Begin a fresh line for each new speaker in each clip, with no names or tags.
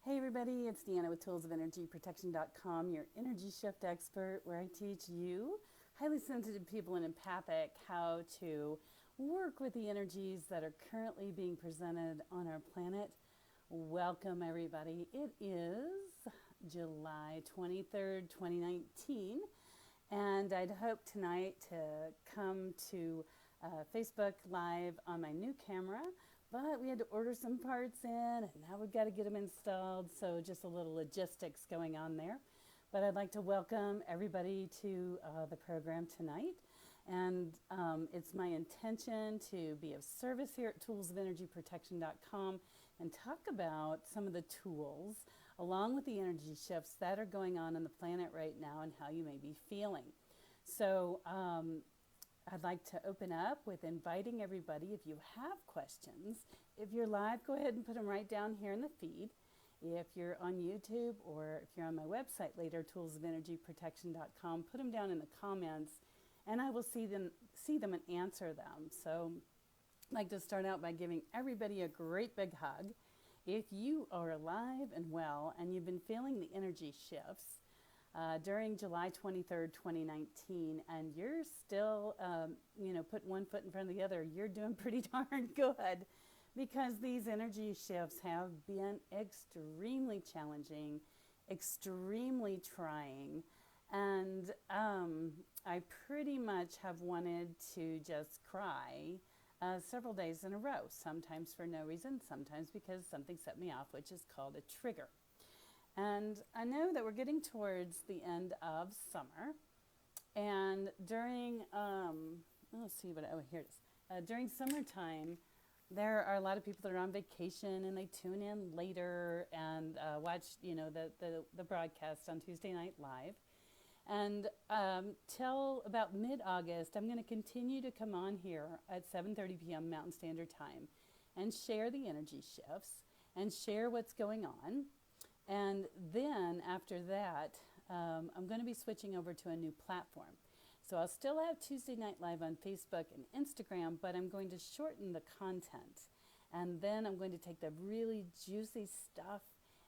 Hey everybody, it's Deanna with toolsofenergyprotection.com, your energy shift expert, where I teach you, highly sensitive people and empathic, how to work with the energies that are currently being presented on our planet. Welcome everybody. It is July 23rd, 2019, and I'd hope tonight to come to Facebook Live on my new camera. But we had to order some parts in, and now we've got to get them installed, so just a little logistics going on there. But I'd like to welcome everybody to the program tonight. And it's my intention to be of service here at toolsofenergyprotection.com and talk about some of the tools, along with the energy shifts that are going on the planet right now and how you may be feeling. So I'd like to open up with inviting everybody, if you have questions, if you're live, go ahead and put them right down here in the feed. If you're on YouTube or if you're on my website later, toolsofenergyprotection.com, put them down in the comments and I will see them and answer them. So I'd like to start out by giving everybody a great big hug. If you are alive and well and you've been feeling the energy shifts, during July 23rd, 2019, and you're still, putting one foot in front of the other, you're doing pretty darn good, because these energy shifts have been extremely challenging, extremely trying, and I pretty much have wanted to just cry several days in a row, sometimes for no reason, sometimes because something set me off, which is called a trigger. And I know that we're getting towards the end of summer, and during, during summertime, there are a lot of people that are on vacation and they tune in later and watch, the broadcast on Tuesday Night Live. And till about mid-August, I'm going to continue to come on here at 7:30 p.m. Mountain Standard Time and share the energy shifts and share what's going on. And then after that, I'm going to be switching over to a new platform. So I'll still have Tuesday Night Live on Facebook and Instagram, but I'm going to shorten the content. And then I'm going to take the really juicy stuff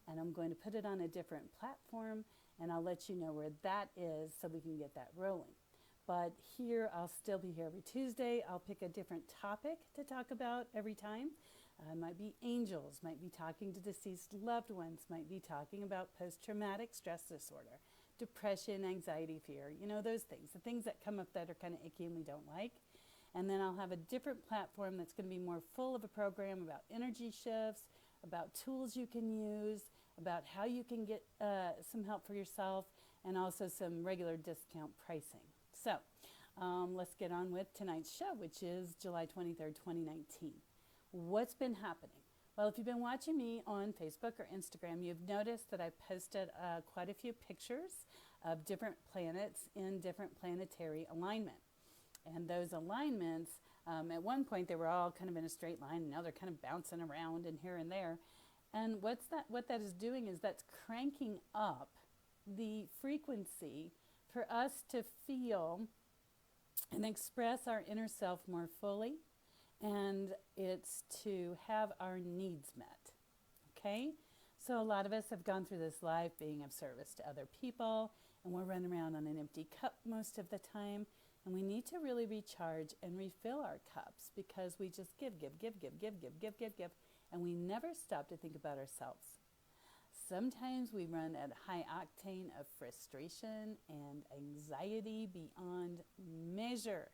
and I'm going to put it on a different platform, and I'll let you know where that is so we can get that rolling. But here, I'll still be here every Tuesday. I'll pick a different topic to talk about every time. Might be angels, might be talking to deceased loved ones, might be talking about post-traumatic stress disorder, depression, anxiety, fear, those things, the things that come up that are kind of icky and we don't like. And then I'll have a different platform that's going to be more full of a program about energy shifts, about tools you can use, about how you can get some help for yourself, and also some regular discount pricing. So let's get on with tonight's show, which is July 23rd, 2019. What's been happening? Well, if you've been watching me on Facebook or Instagram, you've noticed that I posted quite a few pictures of different planets in different planetary alignment. And those alignments, at one point they were all kind of in a straight line, and now they're kind of bouncing around and here and there. And what that is doing is that's cranking up the frequency for us to feel and express our inner self more fully. And it's to have our needs met, okay? So a lot of us have gone through this life being of service to other people, and we're running around on an empty cup most of the time, and we need to really recharge and refill our cups because we just give, and we never stop to think about ourselves. Sometimes we run at a high octane of frustration and anxiety beyond measure.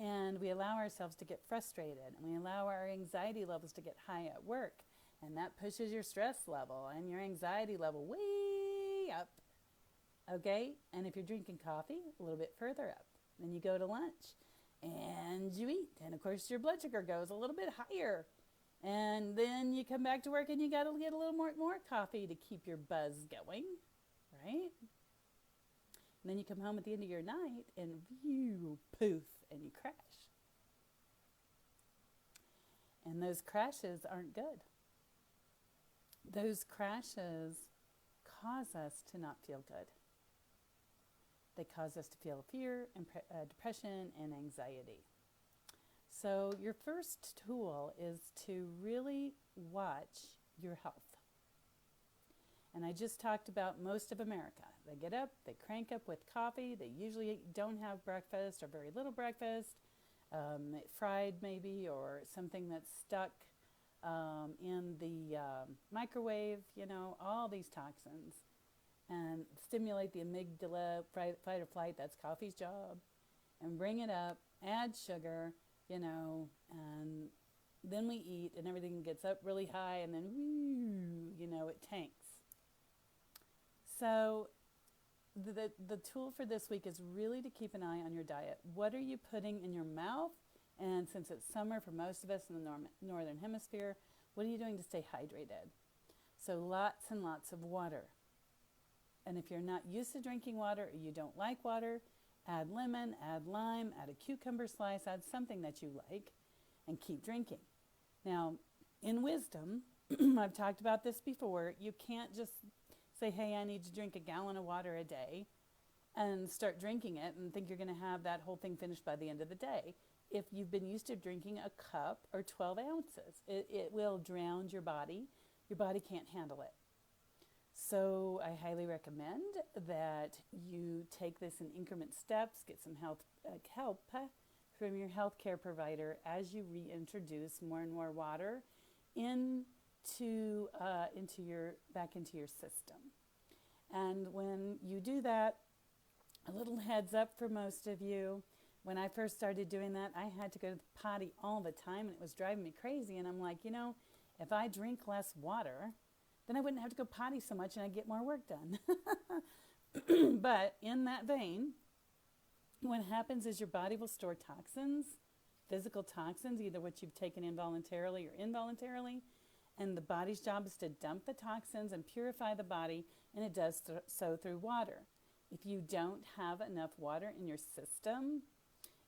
And we allow ourselves to get frustrated, and we allow our anxiety levels to get high at work, and that pushes your stress level and your anxiety level way up, okay? And if you're drinking coffee, a little bit further up. Then you go to lunch and you eat, and of course your blood sugar goes a little bit higher, and then you come back to work and you got to get a little more coffee to keep your buzz going, right? And then you come home at the end of your night and poof, and you crash. And those crashes aren't good. Those crashes cause us to not feel good. They cause us to feel fear and depression and anxiety. So your first tool is to really watch your health. And I just talked about most of America. They get up, they crank up with coffee. They usually don't have breakfast or very little breakfast, fried maybe, or something that's stuck in the microwave, all these toxins. And stimulate the amygdala, fight or flight, that's coffee's job. And bring it up, add sugar, and then we eat and everything gets up really high and then, it tanks. So the tool for this week is really to keep an eye on your diet. What are you putting in your mouth? And since it's summer for most of us in the northern hemisphere, what are you doing to stay hydrated? So lots and lots of water. And if you're not used to drinking water or you don't like water, add lemon, add lime, add a cucumber slice, add something that you like, and keep drinking. Now, in wisdom, I've talked about this before, you can't just say, hey, I need to drink a gallon of water a day and start drinking it and think you're going to have that whole thing finished by the end of the day. If you've been used to drinking a cup or 12 ounces, it will drown your body. Your body can't handle it. So I highly recommend that you take this in increment steps, get some help from your healthcare provider as you reintroduce more and more water back into your system. And when you do that, a little heads up for most of you, when I first started doing that, I had to go to the potty all the time and it was driving me crazy. And I'm like, if I drink less water, then I wouldn't have to go potty so much and I'd get more work done. But in that vein, what happens is your body will store toxins, physical toxins, either what you've taken involuntarily or involuntarily, and the body's job is to dump the toxins and purify the body, and it does so through water. If you don't have enough water in your system,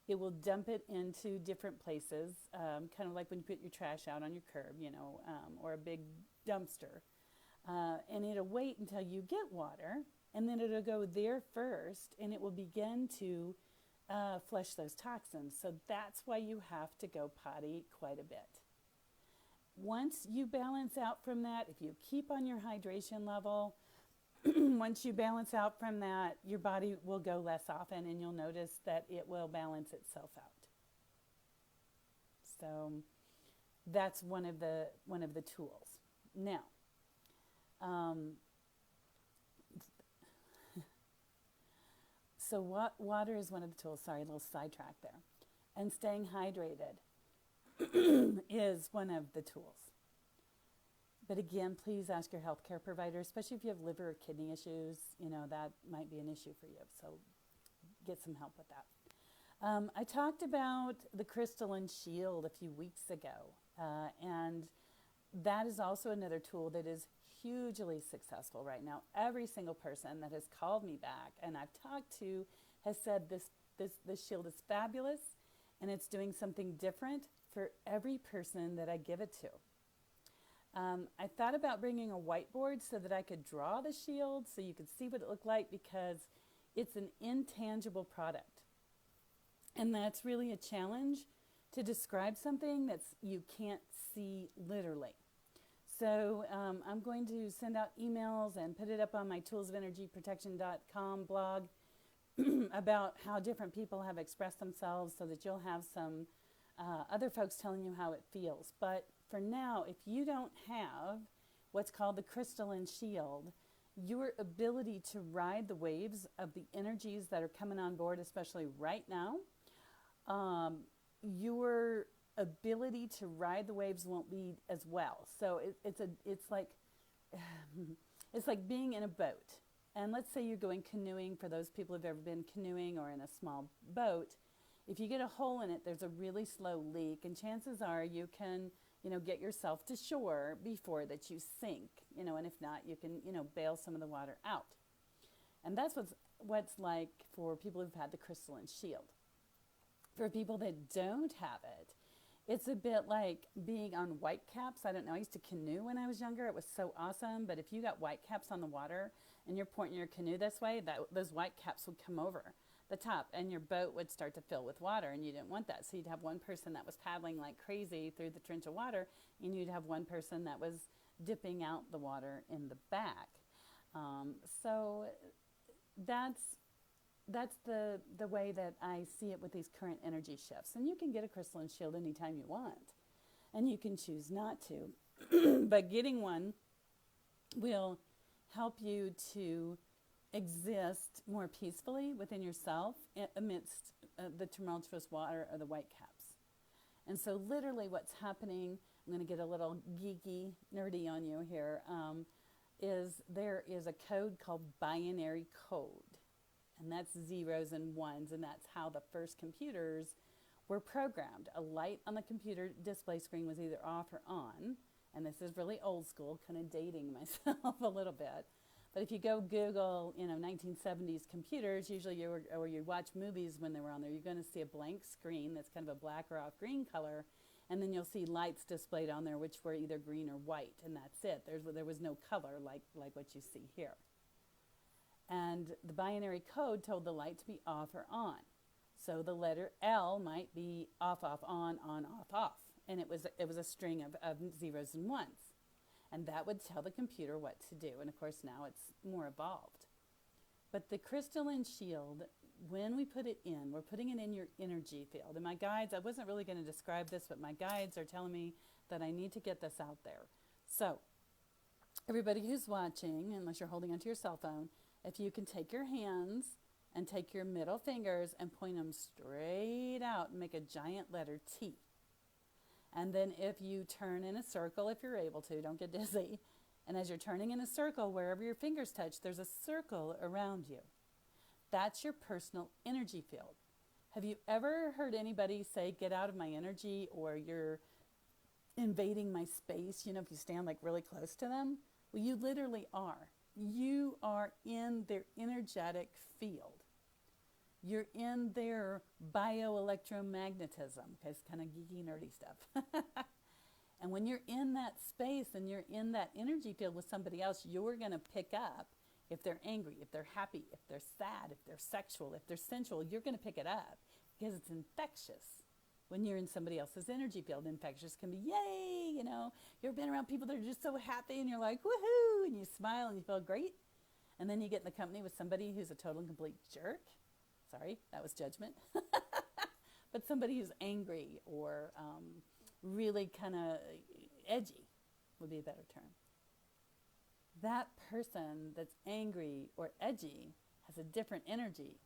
it will dump it into different places, kind of like when you put your trash out on your curb, or a big dumpster. And it'll wait until you get water, and then it'll go there first, and it will begin to flush those toxins. So that's why you have to go potty quite a bit. Once you balance out from that, if you keep on your hydration level, once you balance out from that, your body will go less often, and you'll notice that it will balance itself out. So that's one of the tools. Now, so water is one of the tools. Sorry, a little sidetrack there. And staying hydrated is one of the tools. But again, please ask your healthcare provider, especially if you have liver or kidney issues, that might be an issue for you. So get some help with that. I talked about the Crystalline Shield a few weeks ago, and that is also another tool that is hugely successful right now. Every single person that has called me back and I've talked to has said this shield is fabulous and it's doing something different for every person that I give it to. I thought about bringing a whiteboard so that I could draw the shield so you could see what it looked like, because it's an intangible product. And that's really a challenge, to describe something that you can't see literally. So I'm going to send out emails and put it up on my toolsofenergyprotection.com blog about how different people have expressed themselves, so that you'll have some other folks telling you how it feels. But for now, if you don't have what's called the Crystalline Shield, your ability to ride the waves of the energies that are coming on board, especially right now, your ability to ride the waves won't be as well. So it's like being in a boat. And let's say you're going canoeing. For those people who've ever been canoeing or in a small boat, if you get a hole in it, there's a really slow leak, and chances are you can get yourself to shore before that you sink, and if not, you can, bail some of the water out. And that's what's like for people who've had the Crystalline Shield. For people that don't have it, it's a bit like being on white caps. I don't know, I used to canoe when I was younger. It was so awesome. But if you got white caps on the water and you're pointing your canoe this way, those white caps would come over the top and your boat would start to fill with water, and you didn't want that. So you'd have one person that was paddling like crazy through the trench of water, and you'd have one person that was dipping out the water in the back. So that's the way that I see it with these current energy shifts. And you can get a crystalline shield anytime you want, and you can choose not to. But getting one will help you to exist more peacefully within yourself amidst the tumultuous water of the white caps. And so literally what's happening, I'm going to get a little geeky, nerdy on you here, is there is a code called binary code. And that's zeros and ones, and that's how the first computers were programmed. A light on the computer display screen was either off or on, and this is really old school, kind of dating myself a little bit. But if you go Google, 1970s computers, usually or you watch movies when they were on there, you're going to see a blank screen that's kind of a black or off green color, and then you'll see lights displayed on there which were either green or white, and that's it. There was no color like what you see here. And the binary code told the light to be off or on. So the letter L might be off, off, on, off, off. And it was a string of zeros and ones. And that would tell the computer what to do. And of course now it's more evolved. But the crystalline shield, when we put it in, we're putting it in your energy field. And my guides, I wasn't really going to describe this, but my guides are telling me that I need to get this out there. So everybody who's watching, unless you're holding onto your cell phone, if you can take your hands and take your middle fingers and point them straight out and make a giant letter T. And then if you turn in a circle, if you're able to, don't get dizzy. And as you're turning in a circle, wherever your fingers touch, there's a circle around you. That's your personal energy field. Have you ever heard anybody say, get out of my energy, or you're invading my space, if you stand like really close to them? Well, you literally are. You are in their energetic field. You're in their bioelectromagnetism, because kind of geeky, nerdy stuff. And when you're in that space and you're in that energy field with somebody else, you're going to pick up if they're angry, if they're happy, if they're sad, if they're sexual, if they're sensual. You're going to pick it up because it's infectious. When you're in somebody else's energy field, infectious can be, yay, You've been around people that are just so happy and you're like, woohoo, and you smile and you feel great. And then you get in the company with somebody who's a total and complete jerk. Sorry, that was judgment. But somebody who's angry or really kind of edgy would be a better term. That person that's angry or edgy has a different energy.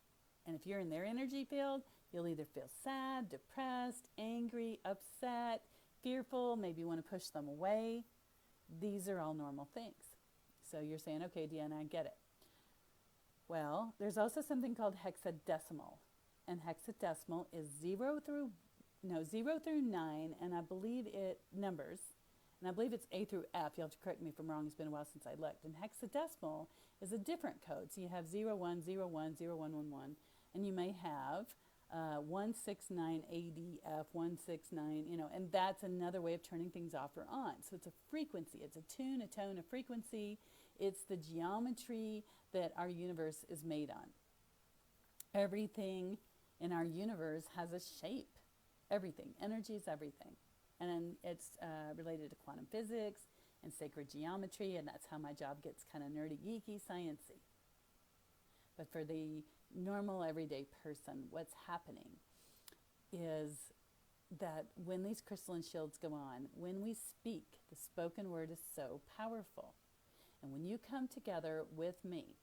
And if you're in their energy field, you'll either feel sad, depressed, angry, upset, fearful, maybe you want to push them away. These are all normal things. So you're saying, okay, Deanna, I get it. Well, there's also something called hexadecimal. And hexadecimal is 0 through 9, and I believe it numbers. And I believe it's A through F. You'll have to correct me if I'm wrong. It's been a while since I looked. And hexadecimal is a different code. So you have 0101, 0111, and you may have 169 ADF, 169, and that's another way of turning things off or on. So it's a frequency. It's a tune, a tone, a frequency. It's the geometry that our universe is made on. Everything in our universe has a shape. Everything. Energy is everything. And it's related to quantum physics and sacred geometry, and that's how my job gets kind of nerdy, geeky, sciencey. But for the normal, everyday person, what's happening is that when these crystalline shields go on, when we speak, the spoken word is so powerful. And when you come together with me,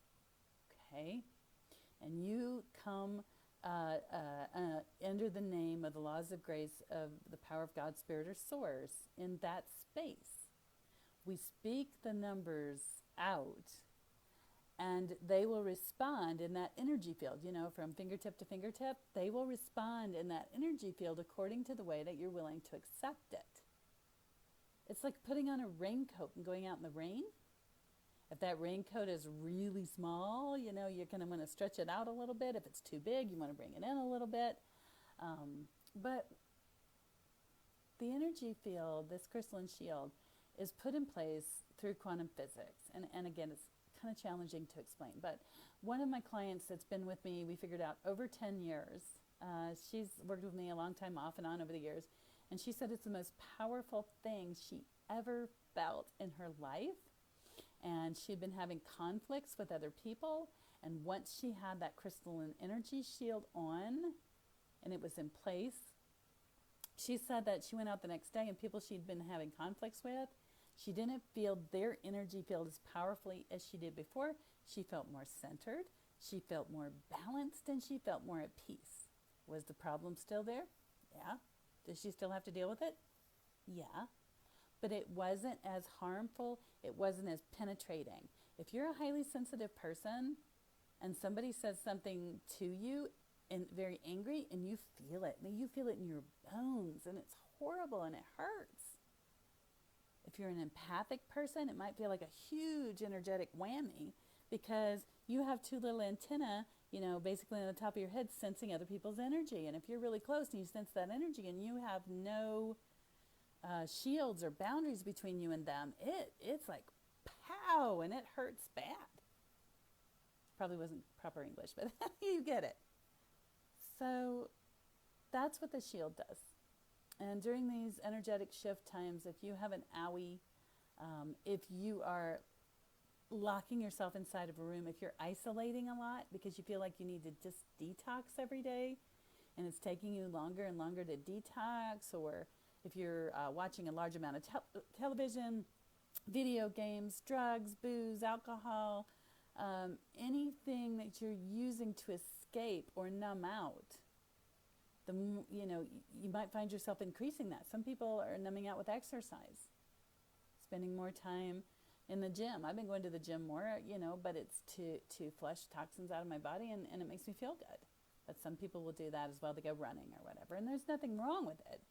okay, and you come under the name of the laws of grace of the power of God, Spirit, or Source, in that space, we speak the numbers out, and they will respond in that energy field, from fingertip to fingertip. They will respond in that energy field according to the way that you're willing to accept it. It's like putting on a raincoat and going out in the rain. If that raincoat is really small, you're going to want to stretch it out a little bit. If it's too big, you want to bring it in a little bit. But the energy field, this crystalline shield, is put in place through quantum physics. And again, it's kind of challenging to explain. But one of my clients that's been with me, we figured out over 10 years. She's worked with me a long time off and on over the years. And she said it's the most powerful thing she ever felt in her life. and she'd been having conflicts with other people. And once she had that crystalline energy shield on and it was in place, she said that she went out the next day and people she'd been having conflicts with, she didn't feel their energy field as powerfully as she did before. She felt more centered, she felt more balanced, and she felt more at peace. Was the problem still there? Yeah. Does she still have to deal with it? Yeah. But it wasn't as harmful, it wasn't as penetrating. If you're a highly sensitive person and somebody says something to you and very angry and you feel it in your bones, and it's horrible and it hurts. If you're an empathic person, it might feel like a huge energetic whammy because you have two little antennae, basically on the top of your head sensing other people's energy. And if you're really close and you sense that energy and you have no shields or boundaries between you and them, it's like pow, and it hurts bad. Probably wasn't proper English, but you get it. So that's what the shield does. And during these energetic shift times, if you have an owie, if you are locking yourself inside of a room, if you're isolating a lot because you feel like you need to just detox every day and it's taking you longer and longer to detox, or if you're watching a large amount of television, video games, drugs, booze, alcohol, anything that you're using to escape or numb out, you might find yourself increasing that. Some people are numbing out with exercise, spending more time in the gym. I've been going to the gym more, but it's to flush toxins out of my body, and it makes me feel good. But some people will do that as well. They go running or whatever, and there's nothing wrong with it.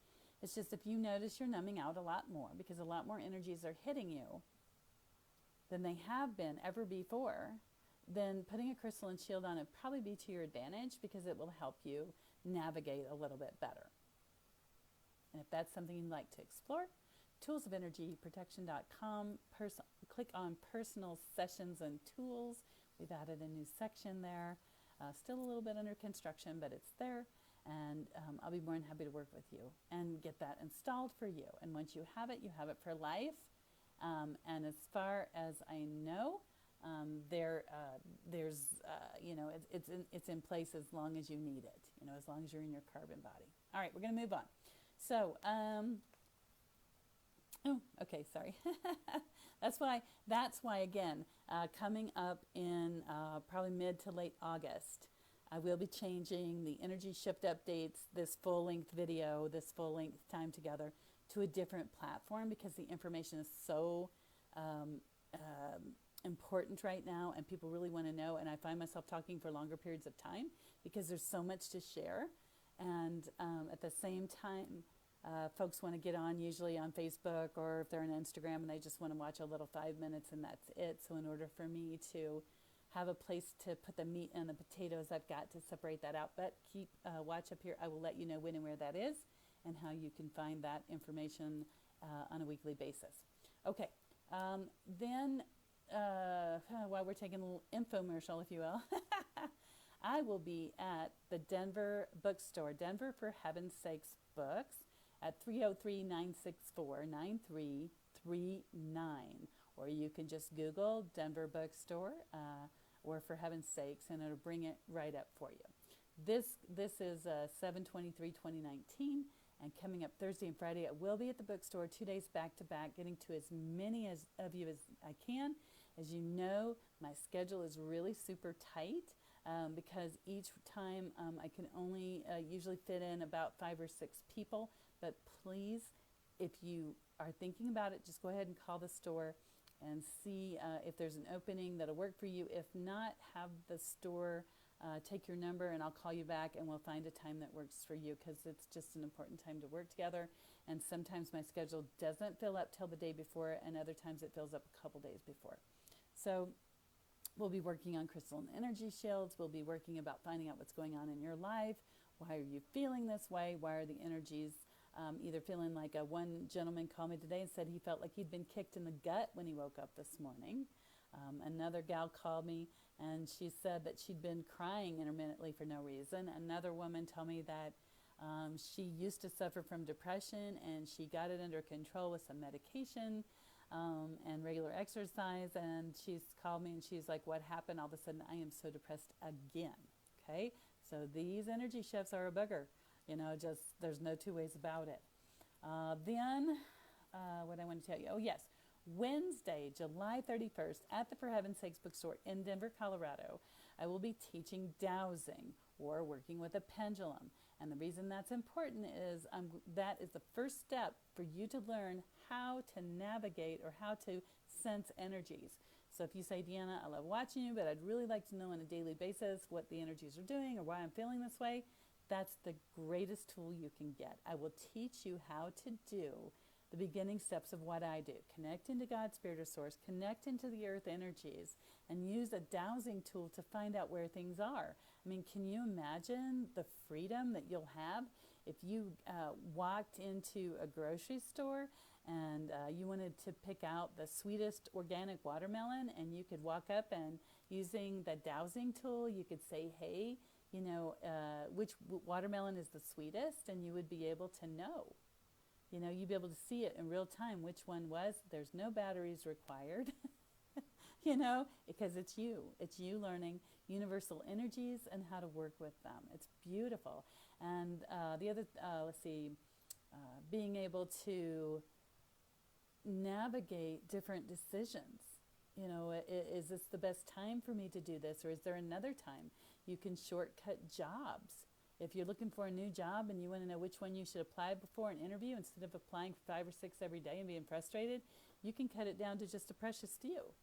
It's just if you notice you're numbing out a lot more because a lot more energies are hitting you than they have been ever before, then putting a crystalline shield on it would probably be to your advantage because it will help you navigate a little bit better. And if that's something you'd like to explore, toolsofenergyprotection.com, click on personal sessions and tools. We've added a new section there. Still a little bit under construction, but it's there. And I'll be more than happy to work with you and get that installed for you. And once you have it for life. And as far as I know, it's in place as long as you need it, as long as you're in your carbon body. All right, we're going to move on. So, okay, sorry. That's why again, coming up in probably mid to late August, I will be changing the energy shift updates, this full-length video, this full-length time together, to a different platform because the information is so important right now and people really want to know. And I find myself talking for longer periods of time because there's so much to share. And at the same time, folks want to get on usually on Facebook, or if they're on Instagram and they just want to watch a little 5 minutes and that's it. So in order for me to have a place to put the meat and the potatoes, I've got to separate that out. But keep watch up here. I will let you know when and where that is and how you can find that information on a weekly basis. Okay, then while we're taking a little infomercial, if you will, I will be at the Denver bookstore, Denver for Heaven's Sakes Books, at 303-964-9339. Or you can just Google Denver Bookstore or For Heaven's Sakes, and it'll bring it right up for you. This is 7/23/2019, and coming up Thursday and Friday, I will be at the bookstore 2 days back to back, getting to as many of you as I can. As you know, my schedule is really super tight because each time I can only usually fit in about 5 or 6 people. But please, if you are thinking about it, just go ahead and call the store and see if there's an opening that'll work for you. If not, have the store take your number and I'll call you back and we'll find a time that works for you because it's just an important time to work together. And sometimes my schedule doesn't fill up till the day before, and other times it fills up a couple days before. So we'll be working on crystalline energy shields. We'll be working about finding out what's going on in your life. Why are you feeling this way? Why are the energies either feeling like one gentleman called me today and said he felt like he'd been kicked in the gut when he woke up this morning. Another gal called me and she said that she'd been crying intermittently for no reason. Another woman told me that she used to suffer from depression and she got it under control with some medication. and regular exercise. And she's called me and she's like, what happened? All of a sudden, I am so depressed again. Okay, so these energy shifts are a bugger. Just there's no two ways about it. Then, what I want to tell you, oh yes, Wednesday, July 31st, at the For Heaven's Sakes bookstore in Denver, Colorado, I will be teaching dowsing, or working with a pendulum. And the reason that's important is that is the first step for you to learn how to navigate or how to sense energies. So if you say, Deanna, I love watching you, but I'd really like to know on a daily basis what the energies are doing or why I'm feeling this way, that's the greatest tool you can get. I will teach you how to do the beginning steps of what I do. Connect into God's Spirit or Source, connect into the earth energies, and use a dowsing tool to find out where things are. I mean, can you imagine the freedom that you'll have if you walked into a grocery store and you wanted to pick out the sweetest organic watermelon, and you could walk up and using the dowsing tool, you could say, hey, which watermelon is the sweetest, and you would be able to know. You'd be able to see it in real time which one was. There's no batteries required, because it's you. It's you learning universal energies and how to work with them. It's beautiful. And the other, being able to navigate different decisions. Is this the best time for me to do this, or is there another time? You can shortcut jobs. If you're looking for a new job and you want to know which one you should apply before an interview, instead of applying for 5 or 6 every day and being frustrated, you can cut it down to just a precious few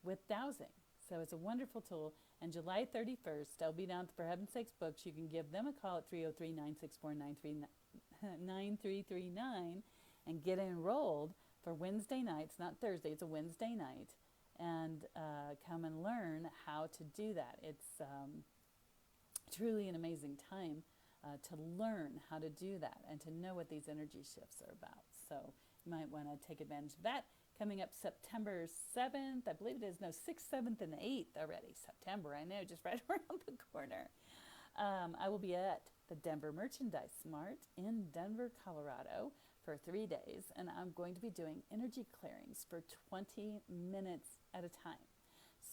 with dowsing. So it's a wonderful tool. And July 31st, I'll be down at the For Heaven's Sakes Books. You can give them a call at 303-964-9339 and get enrolled for Wednesday nights, not Thursday, it's a Wednesday night, and come and learn how to do that. It's truly an amazing time to learn how to do that and to know what these energy shifts are about. So you might want to take advantage of that. Coming up September 7th, I believe it is, 6th, 7th, and 8th already. September, I know, just right around the corner. I will be at the Denver Merchandise Mart in Denver, Colorado for 3 days, and I'm going to be doing energy clearings for 20 minutes at a time.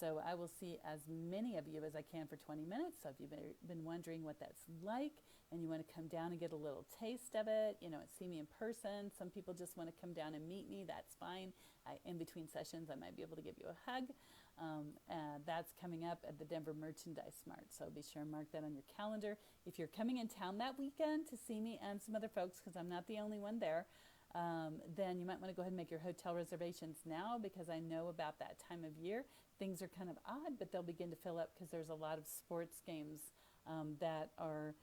So I will see as many of you as I can for 20 minutes. So if you've been wondering what that's like and you want to come down and get a little taste of it, and see me in person. Some people just want to come down and meet me. That's fine. In between sessions, I might be able to give you a hug. That's coming up at the Denver Merchandise Mart. So be sure and mark that on your calendar. If you're coming in town that weekend to see me and some other folks, because I'm not the only one there, then you might want to go ahead and make your hotel reservations now, because I know about that time of year. Things are kind of odd, but they'll begin to fill up because there's a lot of sports games that are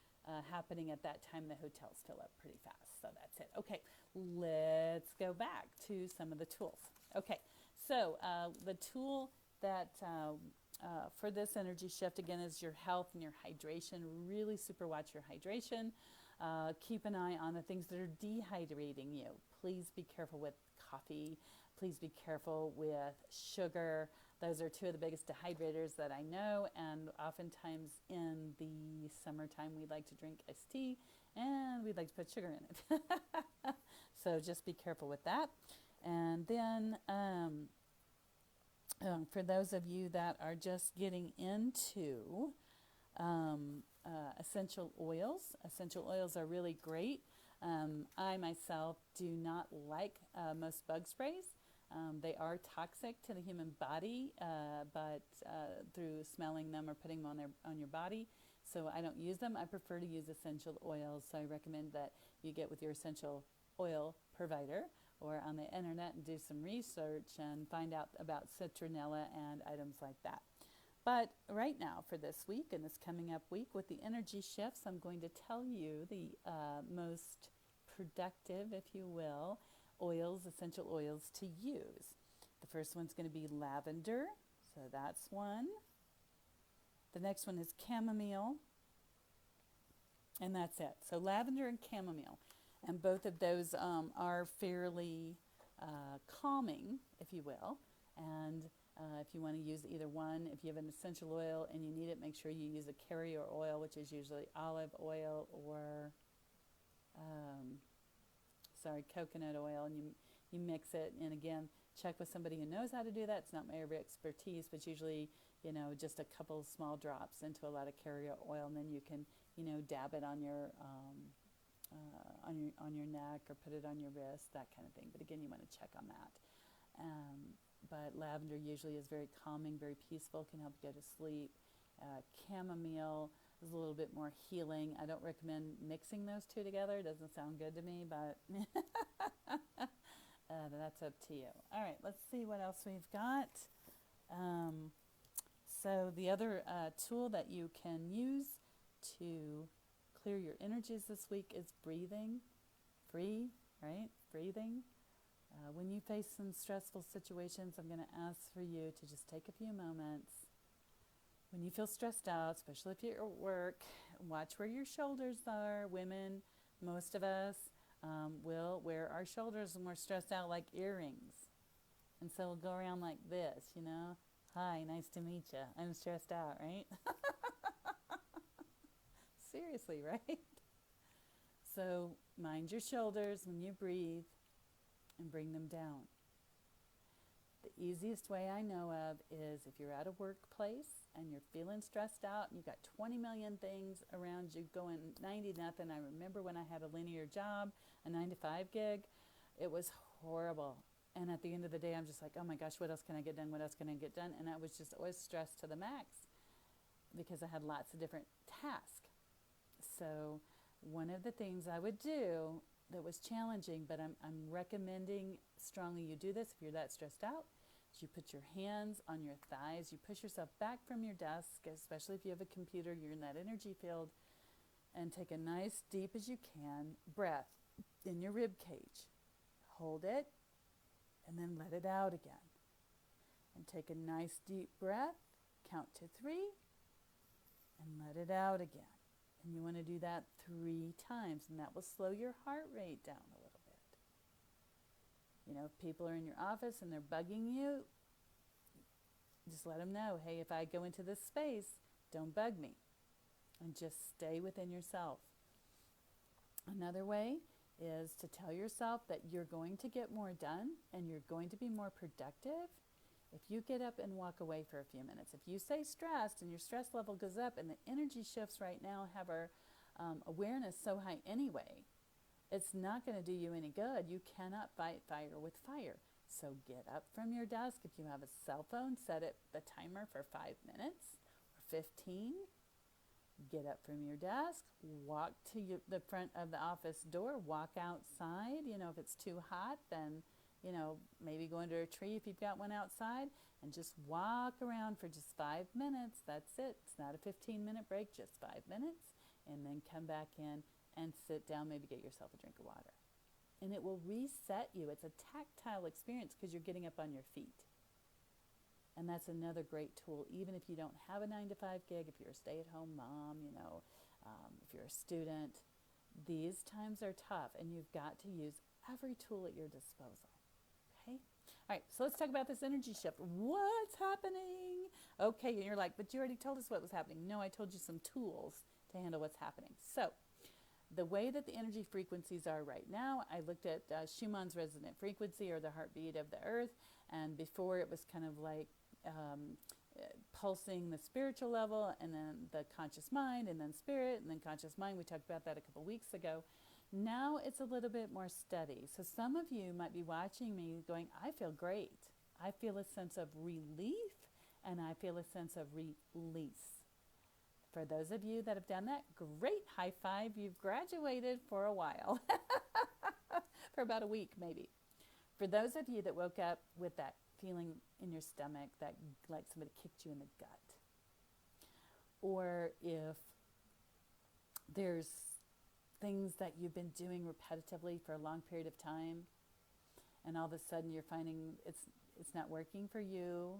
happening at that time. The hotels fill up pretty fast. So that's it. Okay, let's go back to some of the tools. Okay, so the tool that for this energy shift, again, is your health and your hydration. Really super watch your hydration. Keep an eye on the things that are dehydrating you. Please be careful with coffee. Please be careful with sugar. Those are two of the biggest dehydrators that I know, and oftentimes in the summertime we like to drink iced tea and we'd like to put sugar in it. So just be careful with that. And then for those of you that are just getting into essential oils are really great. I myself do not like most bug sprays. They are toxic to the human body, but through smelling them or putting them on your body, so I don't use them. I prefer to use essential oils, so I recommend that you get with your essential oil provider or on the internet and do some research and find out about citronella and items like that. But right now, for this week and this coming up week with the energy shifts, I'm going to tell you the most productive, if you will, essential oils to use. The first one's going to be lavender, so that's one. The next one is chamomile, and that's it. So lavender and chamomile, and both of those are fairly calming, if you will. And if you want to use either one, if you have an essential oil and you need it, make sure you use a carrier oil, which is usually olive oil or coconut oil, and you mix it. And again, check with somebody who knows how to do that. It's not my area of expertise, but usually, just a couple small drops into a lot of carrier oil, and then you can, dab it on your neck or put it on your wrist, that kind of thing. But again, you want to check on that. But lavender usually is very calming, very peaceful, can help you go to sleep. Chamomile is a little bit more healing. I don't recommend mixing those two together. It doesn't sound good to me, but that's up to you. All right, let's see what else we've got. So the other tool that you can use to clear your energies this week is breathing. Breathing. When you face some stressful situations, I'm going to ask for you to just take a few moments. When you feel stressed out, especially if you're at work, watch where your shoulders are. Women, most of us, will wear our shoulders when we're stressed out like earrings. And so we'll go around like this, Hi, nice to meet you. I'm stressed out, right? Seriously, right? So mind your shoulders when you breathe and bring them down. The easiest way I know of is if you're at a workplace and you're feeling stressed out and you've got 20 million things around you going 90 nothing. I remember when I had a linear job, a 9-to-5 gig, it was horrible. And at the end of the day, I'm just like, oh my gosh, what else can I get done? What else can I get done? And I was just always stressed to the max because I had lots of different tasks. So one of the things I would do that was challenging, but I'm recommending strongly you do this if you're that stressed out, is you put your hands on your thighs, you push yourself back from your desk, especially if you have a computer, you're in that energy field, and take a nice, deep as you can, breath in your rib cage. Hold it, and then let it out again. And take a nice, deep breath, count to 3, and let it out again. And you want to do that 3 times, and that will slow your heart rate down a little bit. If people are in your office and they're bugging you, just let them know, hey, if I go into this space, don't bug me. And just stay within yourself. Another way is to tell yourself that you're going to get more done and you're going to be more productive if you get up and walk away for a few minutes. If you stay stressed and your stress level goes up and the energy shifts right now have our awareness so high anyway, it's not going to do you any good. You cannot fight fire with fire. So get up from your desk. If you have a cell phone, set it the timer for 5 minutes or 15. Get up from your desk, walk to the front of the office door, walk outside. If it's too hot, then maybe go under a tree if you've got one outside, and just walk around for just 5 minutes. That's it. It's not a 15-minute break, just 5 minutes, and then come back in and sit down, maybe get yourself a drink of water. And it will reset you. It's a tactile experience because you're getting up on your feet. And that's another great tool, even if you don't have a 9-to-5 gig, if you're a stay-at-home mom, if you're a student. These times are tough, and you've got to use every tool at your disposal. Okay? All right, so let's talk about this energy shift. What's happening? Okay, and you're like, but you already told us what was happening. No, I told you some tools to handle what's happening. So the way that the energy frequencies are right now, I looked at Schumann's resonant frequency, or the heartbeat of the earth, and before it was kind of like pulsing the spiritual level, and then the conscious mind, and then spirit, and then conscious mind. We talked about that a couple weeks ago. Now it's a little bit more steady. So some of you might be watching me going, I feel great. I feel a sense of relief, and I feel a sense of release. For those of you that have done that, great, high five. You've graduated for a while, for about a week maybe. For those of you that woke up with that feeling in your stomach, that like somebody kicked you in the gut, or if there's things that you've been doing repetitively for a long period of time, and all of a sudden you're finding it's not working for you,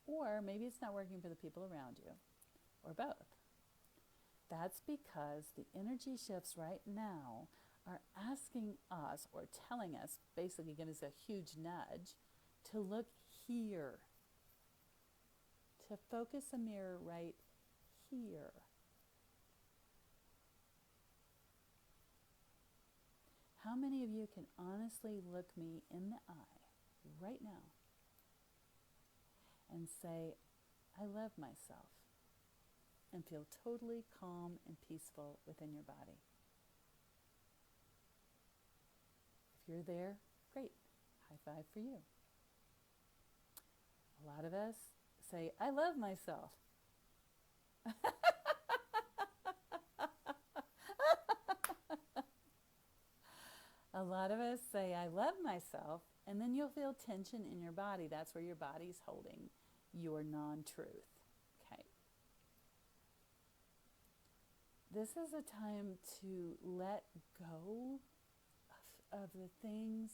or maybe it's not working for the people around you, or both. That's because the energy shifts right now are asking us, or telling us, basically giving us a huge nudge, to look here, to focus a mirror right here. How many of you can honestly look me in the eye right now and say, I love myself, and feel totally calm and peaceful within your body. If you're there, great. High five for you. A lot of us say, I love myself. A lot of us say, I love myself, and then you'll feel tension in your body. That's where your body's holding your non-truth. Okay. This is a time to let go of the things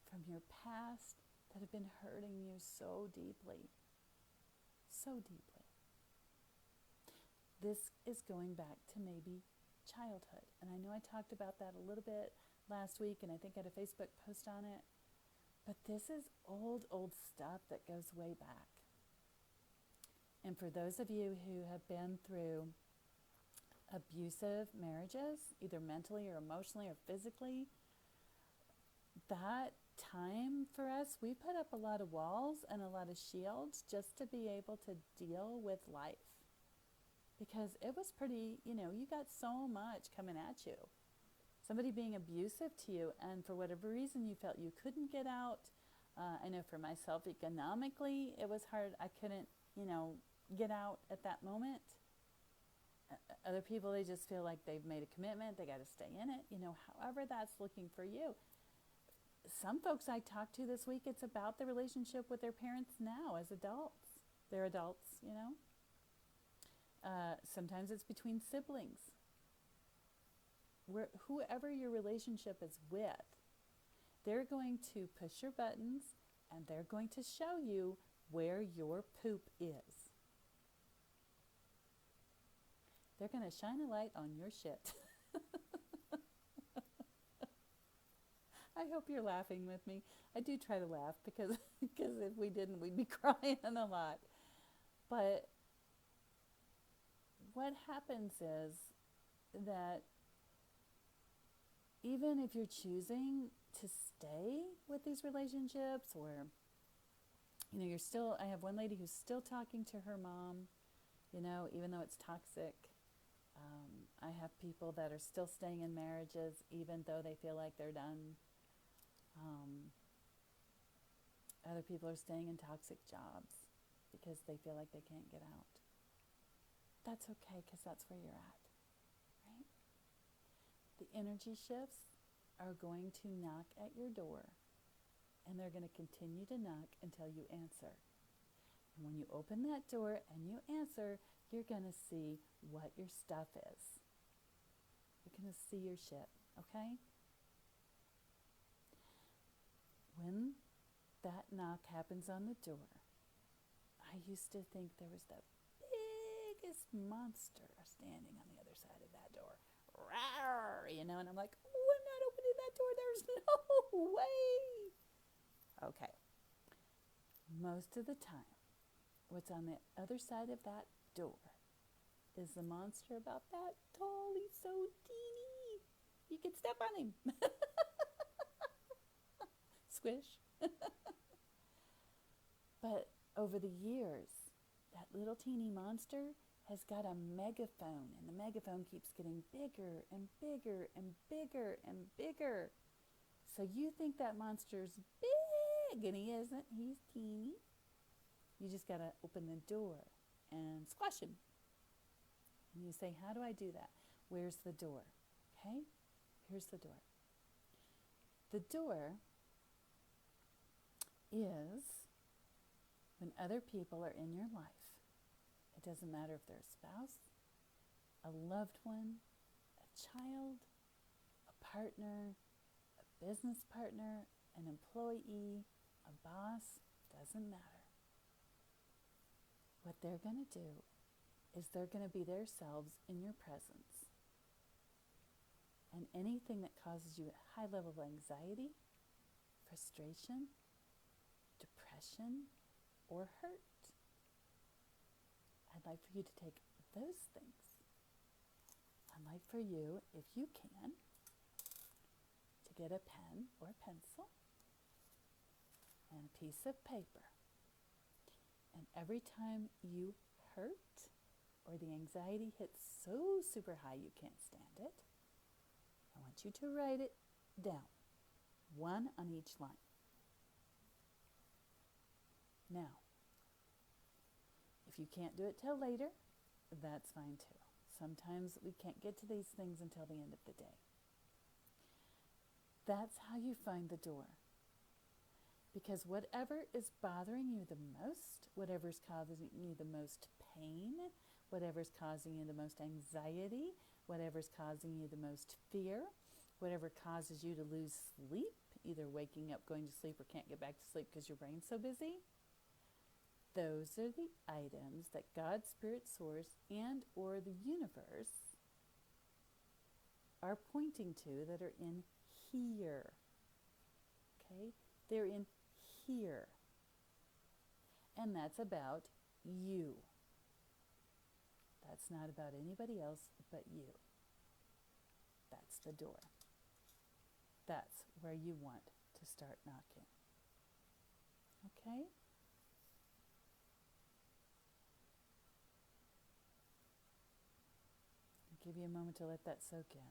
from your past that have been hurting you so deeply. So deeply. This is going back to maybe childhood. And I know I talked about that a little bit last week, and I think I had a Facebook post on it. But this is old stuff that goes way back. And for those of you who have been through abusive marriages, either mentally or emotionally or physically, that time for us, we put up a lot of walls and a lot of shields just to be able to deal with life. Because it was pretty, you got so much coming at you. Somebody being abusive to you, and for whatever reason you felt you couldn't get out. I know for myself, economically, it was hard. I couldn't, get out at that moment. Other people, they just feel like they've made a commitment. They got to stay in it, however that's looking for you. Some folks I talked to this week, it's about the relationship with their parents now as adults. They're adults, Sometimes it's between siblings. Whoever your relationship is with, they're going to push your buttons and they're going to show you where your poop is. They're going to shine a light on your shit. I hope you're laughing with me. I do try to laugh because if we didn't, we'd be crying a lot. But what happens is that even if you're choosing to stay with these relationships, or, I have one lady who's still talking to her mom, even though it's toxic. I have people that are still staying in marriages, even though they feel like they're done. Other people are staying in toxic jobs because they feel like they can't get out. That's okay, because that's where you're at, right? The energy shifts are going to knock at your door, and they're going to continue to knock until you answer. And when you open that door and you answer, you're going to see what your stuff is. You're going to see your shit, okay? When that knock happens on the door, I used to think there was the biggest monster standing on the other side of that door. Rawr, and I'm like, oh, I'm not opening that door. There's no way. Okay. Most of the time, what's on the other side of that door is the monster about that tall. He's so teeny. You can step on him. Squish. But over the years, that little teeny monster has got a megaphone, and the megaphone keeps getting bigger and bigger and bigger and bigger. So you think that monster's big, and he isn't. He's teeny. You just got to open the door and squash him. And you say, how do I do that? Where's the door? Okay? Here's the door. The door is when other people are in your life. It doesn't matter if they're a spouse, a loved one, a child, a partner, a business partner, an employee, a boss, doesn't matter. What they're going to do is they're going to be themselves in your presence. And anything that causes you a high level of anxiety, frustration, depression, or hurt, I'd like for you to take those things. I'd like for you, if you can, to get a pen or a pencil, and a piece of paper. And every time you hurt or the anxiety hits so super high you can't stand it, I want you to write it down, one on each line. Now, if you can't do it till later, that's fine too. Sometimes we can't get to these things until the end of the day. That's how you find the door. Because whatever is bothering you the most, whatever's causing you the most pain, whatever's causing you the most anxiety, whatever's causing you the most fear, whatever causes you to lose sleep, either waking up, going to sleep, or can't get back to sleep because your brain's so busy, those are the items that God, Spirit, Source, and or the universe are pointing to that are in here. Okay? They're in here. And that's about you. That's not about anybody else but you. That's the door. That's where you want to start knocking. Okay? I'll give you a moment to let that soak in.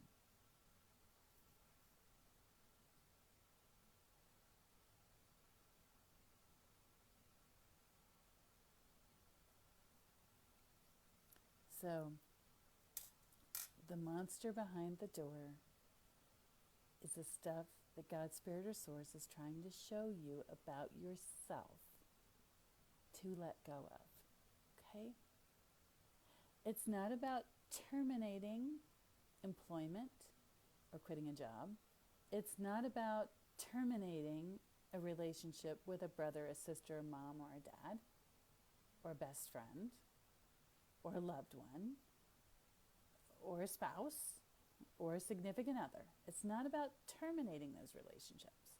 So, the monster behind the door is the stuff that God, Spirit, or Source is trying to show you about yourself to let go of. Okay? It's not about terminating employment or quitting a job. It's not about terminating a relationship with a brother, a sister, a mom, or a dad, or a best friend, or a loved one, or a spouse, or a significant other. It's not about terminating those relationships.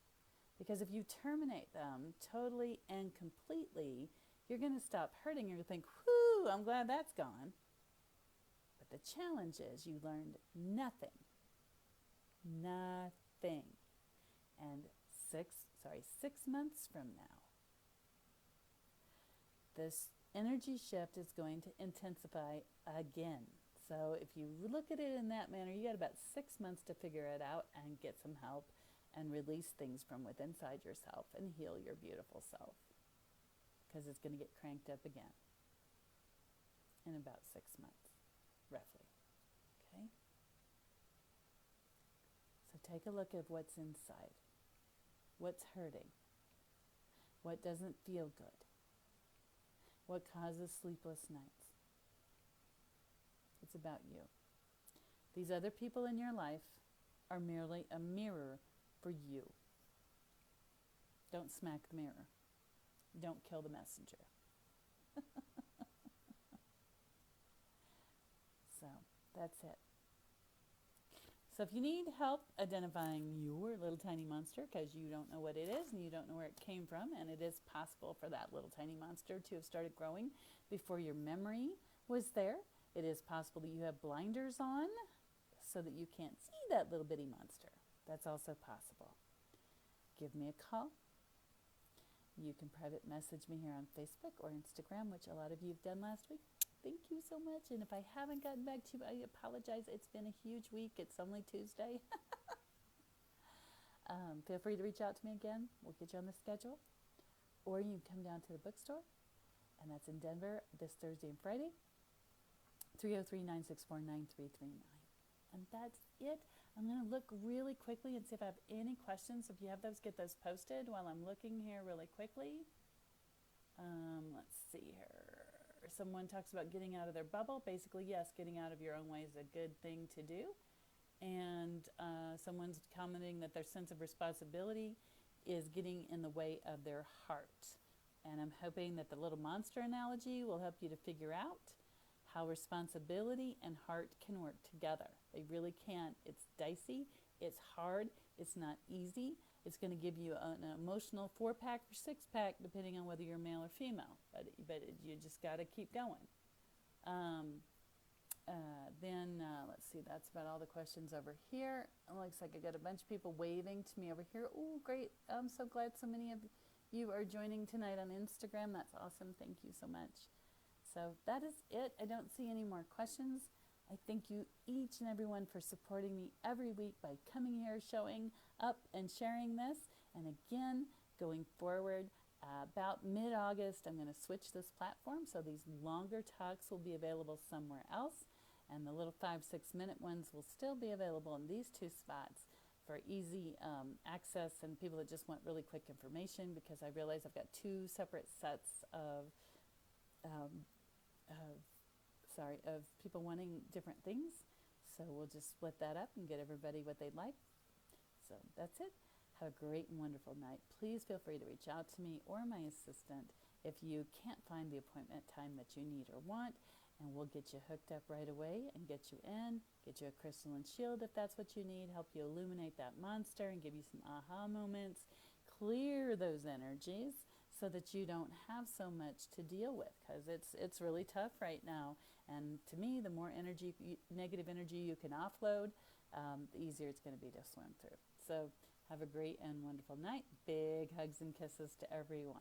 Because if you terminate them totally and completely, you're going to stop hurting. You're going to think, whoo, I'm glad that's gone. But the challenge is you learned nothing. Nothing. And 6 months from now, this energy shift is going to intensify again. So if you look at it in that manner, you got about 6 months to figure it out and get some help and release things from within inside yourself and heal your beautiful self. Because it's going to get cranked up again in about 6 months, roughly. Okay? So take a look at what's inside. What's hurting? What doesn't feel good? What causes sleepless nights? It's about you. These other people in your life are merely a mirror for you. Don't smack the mirror. Don't kill the messenger. So, that's it. So if you need help identifying your little tiny monster because you don't know what it is and you don't know where it came from, and it is possible for that little tiny monster to have started growing before your memory was there. It is possible that you have blinders on so that you can't see that little bitty monster. That's also possible. Give me a call. You can private message me here on Facebook or Instagram, which a lot of you have done last week. Thank you so much. And if I haven't gotten back to you, I apologize. It's been a huge week. It's only Tuesday. Feel free to reach out to me again. We'll get you on the schedule. Or you can come down to the bookstore, and that's in Denver this Thursday and Friday, 303-964-9339. And that's it. I'm going to look really quickly and see if I have any questions. If you have those, get those posted while I'm looking here really quickly. Let's see here. Someone talks about getting out of their bubble. Basically, yes, getting out of your own way is a good thing to do. And someone's commenting that their sense of responsibility is getting in the way of their heart. And I'm hoping that the little monster analogy will help you to figure out how responsibility and heart can work together. They really can. It's dicey. It's hard. It's not easy. It's going to give you an emotional 4-pack or 6-pack, depending on whether you're male or female. But you just got to keep going. Let's see, that's about all the questions over here. It looks like I got a bunch of people waving to me over here. Oh, great. I'm so glad so many of you are joining tonight on Instagram. That's awesome. Thank you so much. So that is it. I don't see any more questions. I thank you each and everyone for supporting me every week by coming here, showing up and sharing this. And again, going forward, about mid-August, I'm going to switch this platform. So these longer talks will be available somewhere else. And the little 5-6 minute ones will still be available in these two spots for easy access and people that just want really quick information, because I realize I've got two separate sets of people wanting different things. So we'll just split that up and get everybody what they'd like. So that's it. Have a great and wonderful night. Please feel free to reach out to me or my assistant if you can't find the appointment time that you need or want, and we'll get you hooked up right away and get you in, get you a crystalline shield if that's what you need, help you illuminate that monster and give you some aha moments, clear those energies so that you don't have so much to deal with, because it's really tough right now. And to me, the more energy, negative energy you can offload, the easier it's going to be to swim through. So have a great and wonderful night. Big hugs and kisses to everyone.